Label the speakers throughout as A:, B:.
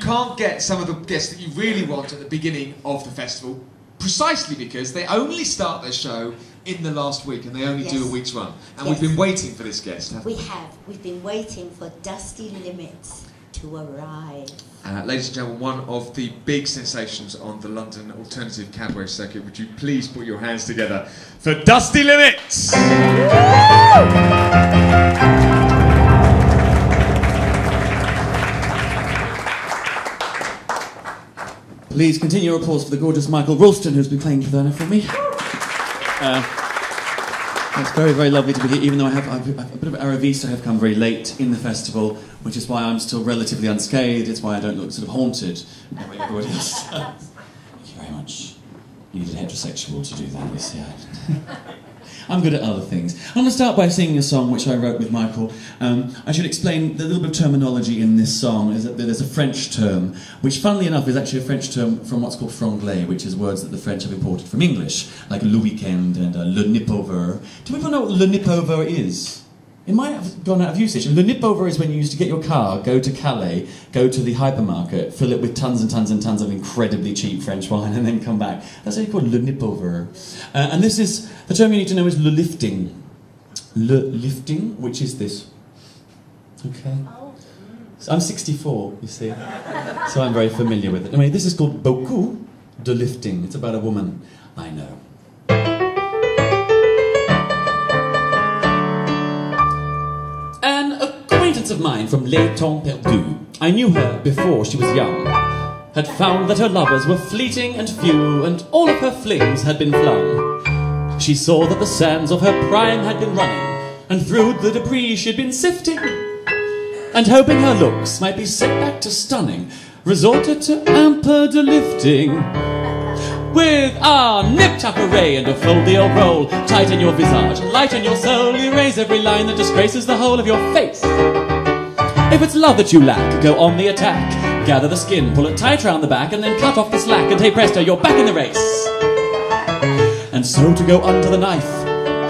A: can't get some of the guests that you really want at the beginning of the festival, precisely because they only start their show in the last week and they only do a week's run. And we've been waiting for this guest, haven't we?
B: We have. We've been waiting for Dusty Limits to arrive.
A: Ladies and gentlemen, one of the big sensations on the London alternative cabaret circuit. Would you please put your hands together for Dusty Limits?
C: Please continue your applause for the gorgeous Michael Ralston, who's been playing Caverna for me. It's very, very lovely to be here, even though I have a bit of Aravisa. I have come very late in the festival, which is why I'm still relatively unscathed. It's why I don't look sort of haunted the way everybody else does. Thank you very much. You need a heterosexual to do that, you see. I'm good at other things. I'm going to start by singing a song which I wrote with Michael. I should explain the little bit of terminology in this song is that there's a French term, which funnily enough is actually a French term from what's called franglais, which is words that the French have imported from English, like le weekend and le nip over. Do people know what le nip over is? It might have gone out of usage. Le nip over is when you used to get your car, go to Calais, go to the hypermarket, fill it with tons and tons and tons of incredibly cheap French wine, and then come back. That's actually called le nip over. And this is, the term you need to know is le lifting. Le lifting, which is this. Okay. So I'm 64, you see. So I'm very familiar with it. Anyway, this is called beaucoup de lifting. It's about a woman I know. Of mine from Les Temps Perdus. I knew her before she was young, had found that her lovers were fleeting and few, and all of her flings had been flung. She saw that the sands of her prime had been running, and through the debris she'd been sifting, and hoping her looks might be sent back to stunning, resorted to un peu de lifting. With a nip-tuck array and a fold the old roll, tighten your visage, lighten your soul, erase every line that disgraces the whole of your face. If it's love that you lack, go on the attack. Gather the skin, pull it tight round the back, and then cut off the slack, and hey presto, you're back in the race. And so to go under the knife,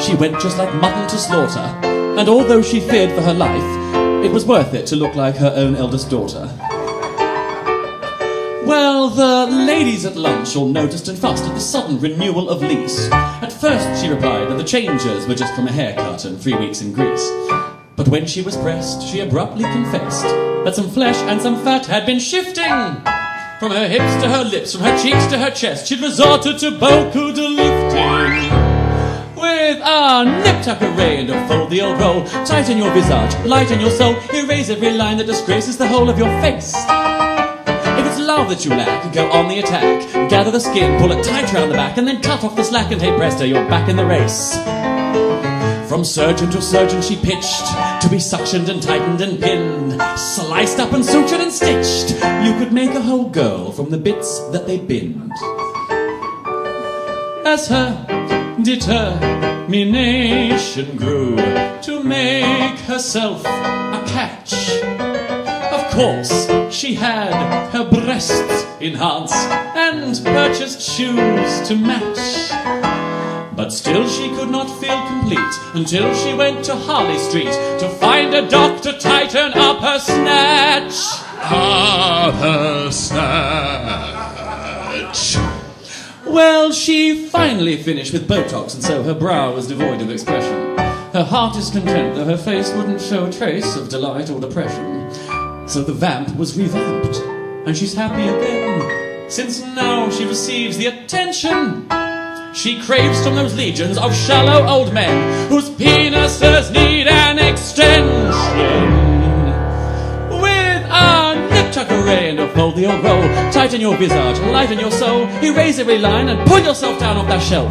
C: she went just like mutton to slaughter, and although she feared for her life, it was worth it to look like her own eldest daughter. Well, the ladies at lunch all noticed and fussed at the sudden renewal of lease. At first she replied that the changes were just from a haircut and 3 weeks in Greece. But when she was pressed, she abruptly confessed that some flesh and some fat had been shifting. From her hips to her lips, from her cheeks to her chest, she'd resorted to beaucoup de lifting. With a nip-tuck array and a fold the old roll, tighten your visage, lighten your soul, erase every line that disgraces the whole of your face. If it's love that you lack, go on the attack. Gather the skin, pull it tight round the back, and then cut off the slack, and hey presto, you're back in the race. From surgeon to surgeon she pitched, to be suctioned and tightened and pinned, sliced up and sutured and stitched. You could make a whole girl from the bits that they binned. As her determination grew to make herself a catch, of course she had her breasts enhanced and purchased shoes to match. But still she could not feel complete until she went to Harley Street to find a doctor tighten up her snatch. Up her snatch. Well, she finally finished with Botox, and so her brow was devoid of expression. Her heart is content, though her face wouldn't show a trace of delight or depression. So the vamp was revamped, and she's happy again, since now she receives the attention she craves from those legions of shallow old men whose penises need an extension. With a nip-tuck array and a fold the old roll, tighten your visage, lighten your soul, erase every line and pull yourself down off that shelf.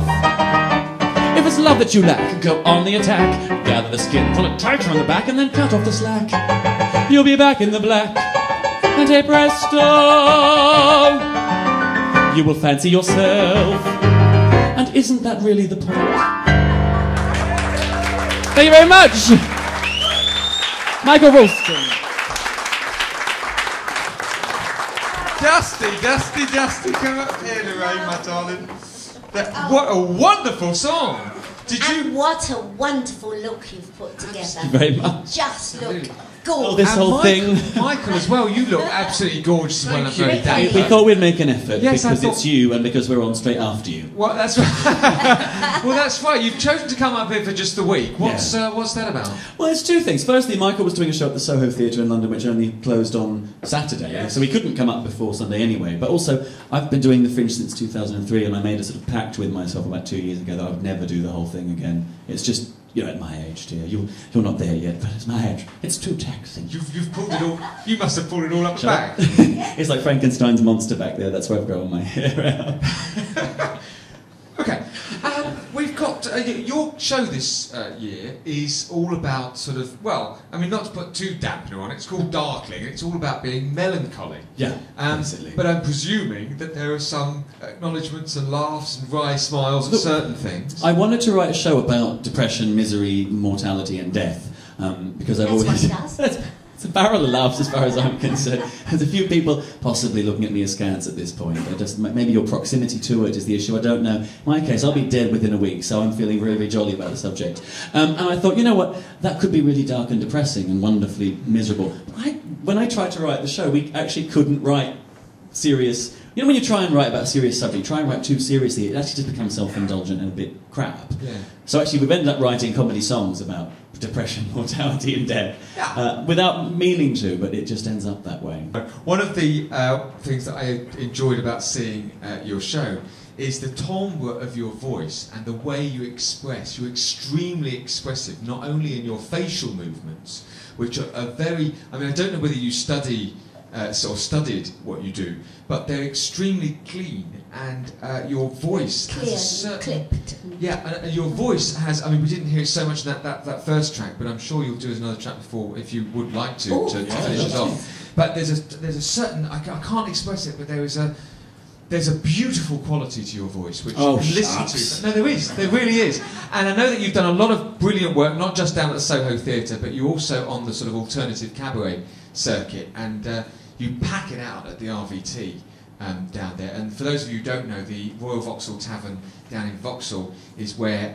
C: If it's love that you lack, go on the attack. Gather the skin, pull it tighter on the back, and then cut off the slack. You'll be back in the black, and hey presto, you will fancy yourself. And isn't that really the point? Thank you very much! Michael Ralston.
A: Dusty, come up here, Lorraine, my darling. What a wonderful song!
B: And what a wonderful look you've put together.
C: Thank you very much.
B: Just look. Michael!
C: This whole thing.
A: Michael as well, you look absolutely gorgeous as well and very dapper.
C: We thought we'd make an effort
A: Yes,
C: because it's you and because we're on straight after you.
A: Well, that's right. Well, that's right. You've chosen to come up here for just the week. What's that about?
C: Well, it's two things. Firstly, Michael was doing a show at the Soho Theatre in London, which only closed on Saturday, so he couldn't come up before Sunday anyway. But also, I've been doing the Fringe since 2003, and I made a sort of pact with myself about 2 years ago that I would never do the whole thing again. It's just, you're at my age, dear. You're not there yet, but it's my age. It's too taxing.
A: You've pulled it all. You must have pulled it all up the back.
C: It's like Frankenstein's monster back there. That's where I've grown my hair out.
A: Okay. We've got your show this year is all about sort of, well, I mean, not to put too dampener on it, it's called Darkling, and it's all about being melancholy.
C: Yeah, basically.
A: But I'm presuming that there are some acknowledgements and laughs and wry smiles at certain things.
C: I wanted to write a show about depression, misery, mortality and death, because I've always...
B: What he does.
C: It's a barrel of laughs as far as I'm concerned. There's a few people possibly looking at me askance at this point. Maybe your proximity to it is the issue, I don't know. In my case, I'll be dead within a week, so I'm feeling very, very jolly about the subject. And I thought, you know what, that could be really dark and depressing and wonderfully miserable. When I tried to write the show, we actually couldn't write serious... You know when you try and write about a serious subject, you try and write too seriously, it actually just becomes self-indulgent and a bit crap.
A: Yeah.
C: So actually we've ended up writing comedy songs about depression, mortality and death, without meaning to, but it just ends up that way.
A: One of the things that I enjoyed about seeing your show is the timbre of your voice and the way you express. You're extremely expressive, not only in your facial movements, which are very... I mean, I don't know whether you studied what you do, but they're extremely clean, and your voice has a certain...
B: clipped.
A: Yeah, and your voice has... I mean, we didn't hear it so much in that first track, but I'm sure you'll do another track before if you would like to finish us off. But there's a certain... I can't express it, but there's a beautiful quality to your voice, which you can listen to. No, there is. There really is. And I know that you've done a lot of brilliant work, not just down at the Soho Theatre, but you're also on the sort of alternative cabaret circuit, and you pack it out at the RVT down there. And for those of you who don't know, the Royal Vauxhall Tavern down in Vauxhall is where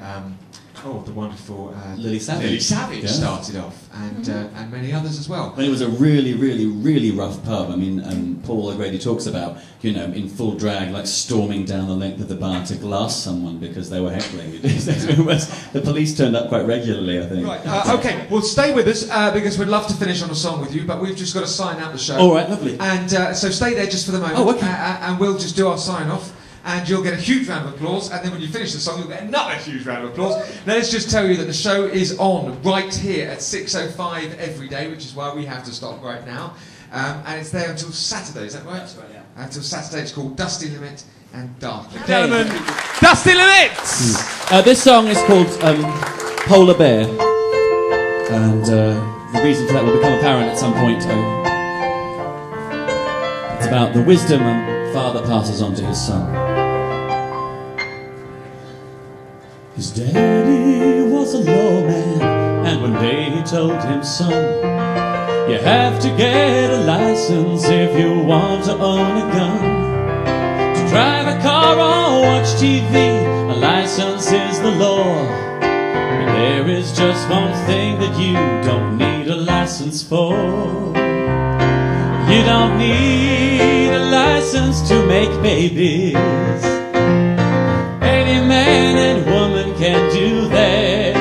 A: the wonderful
C: Lily Savage
A: started off, and many others as well.
C: When it was a really, really, really rough pub. I mean, Paul O'Grady talks about, you know, in full drag, like storming down the length of the bar to glass someone because they were heckling. The police turned up quite regularly, I think.
A: Right, okay, well, stay with us because we'd love to finish on a song with you, but we've just got to sign out the show.
C: All right, lovely.
A: And so stay there just for the moment.
C: Oh, okay.
A: And we'll just do our sign-off. And you'll get a huge round of applause, and then when you finish the song, you'll get another huge round of applause. Now, let's just tell you that the show is on right here at 6:05 every day, which is why we have to stop right now. And it's there until Saturday, is that right? That's right, yeah. Until Saturday. It's called Dusty Limit and Darkling. Gentlemen, Dusty Limits!
C: This song is called Polar Bear, and the reason for that will become apparent at some point. It's about the wisdom a father passes on to his son. His daddy was a lawman, and one day he told him, son, you have to get a license if you want to own a gun. To drive a car or watch TV, a license is the law. But there is just one thing that you don't need a license for. You don't need a license to make babies. Any man and woman can do that.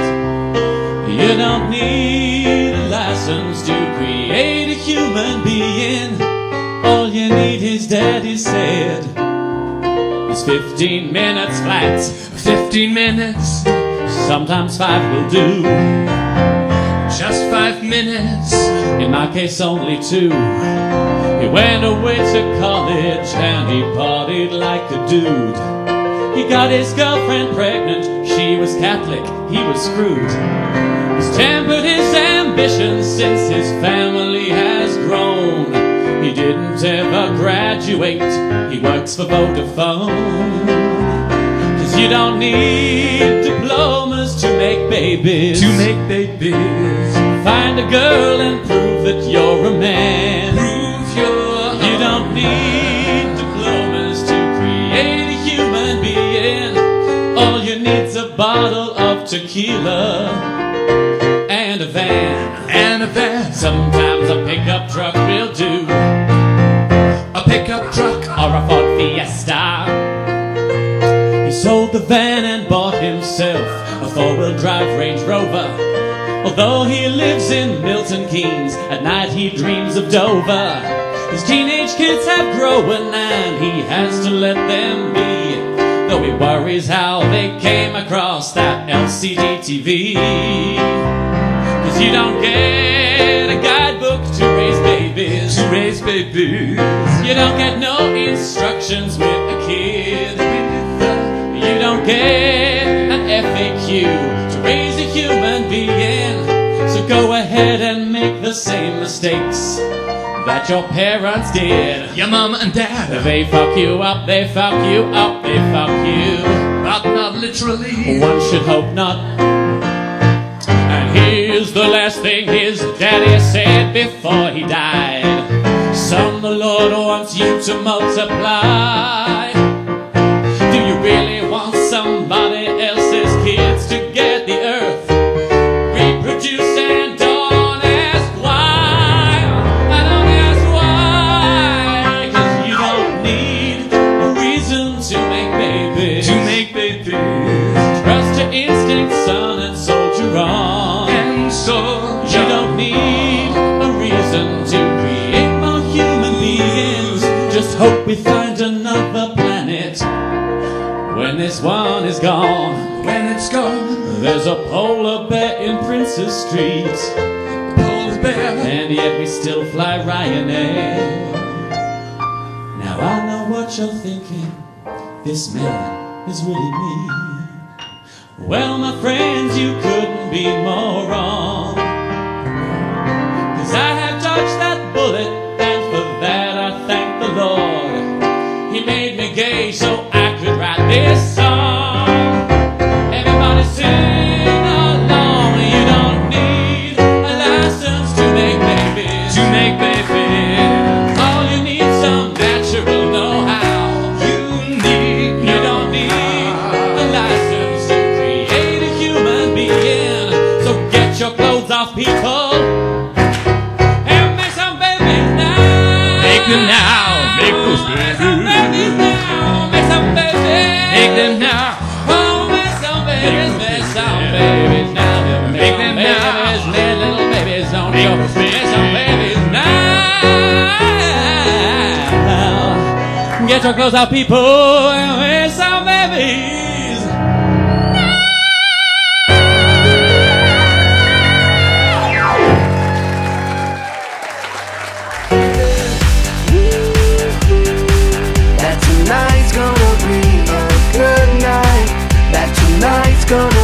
C: You don't need a license to create a human being. All you need, his daddy said, is 15 minutes flat. 15 minutes, sometimes 5 will do. Just 5 minutes, in my case only 2. He went away to college and he partied like a dude. He got his girlfriend pregnant, she was Catholic, he was screwed. He's tempered his ambitions since his family has grown. He didn't ever graduate, he works for Vodafone. 'Cause you don't need diplomas to make babies. To make babies. Find a girl and prove that you're a man. Prove you don't need diplomas to create a human being. All you need's a bottle of tequila and a van. And a van. Sometimes truck will do.
A: A pickup truck
C: Or a Ford Fiesta. He sold the van and bought himself a four-wheel drive Range Rover. Although he lives in Milton Keynes, at night he dreams of Dover. His teenage kids have grown and he has to let them be, though he worries how they came across that LCD TV. 'Cause you don't get a guidebook to raise babies. You don't get no instructions with a kid. You don't get an FAQ to raise a human being. So go ahead and make the same mistakes that your parents did.
A: Your mum and dad,
C: They fuck you up, they fuck you up, they fuck you.
A: but not literally.
C: One should hope not. And here's the last thing his daddy said before he died. Son, the Lord wants you to multiply. Do you really want somebody else's kids to get the earth? Reproduce and don't ask why. I don't ask why. 'Cause you don't need a reason to make babies. Trust your instinct, son, and soldier on.
A: And so
C: You don't need a reason to create more human beings. Just hope we find another planet when this one is gone.
A: when it's gone,
C: There's a polar bear in Princess Street,
A: polar bear.
C: and yet we still fly Ryanair. Now I know what you're thinking, this man is really me. Well, my friends, you couldn't be more wrong, 'cause I have dodged that bullet, and for that I thank the Lord. He made me gay so I could write this song. Everybody sing along. You don't need a license to make babies. All you need some natural know-how. You don't need a license to create a human being. So get your clothes off, people, and make some babies now.
A: Make them now, make those
C: Make some babies now. Make some babies.
A: Make them now.
C: Oh, make some babies. Make some babies now.
A: Make them now.
C: Babies, little babies, don't
A: Make
C: you?
A: those
C: Make some babies now. Get your clothes out, people, and make some babies.
D: That tonight's gonna be a good night. That tonight's gonna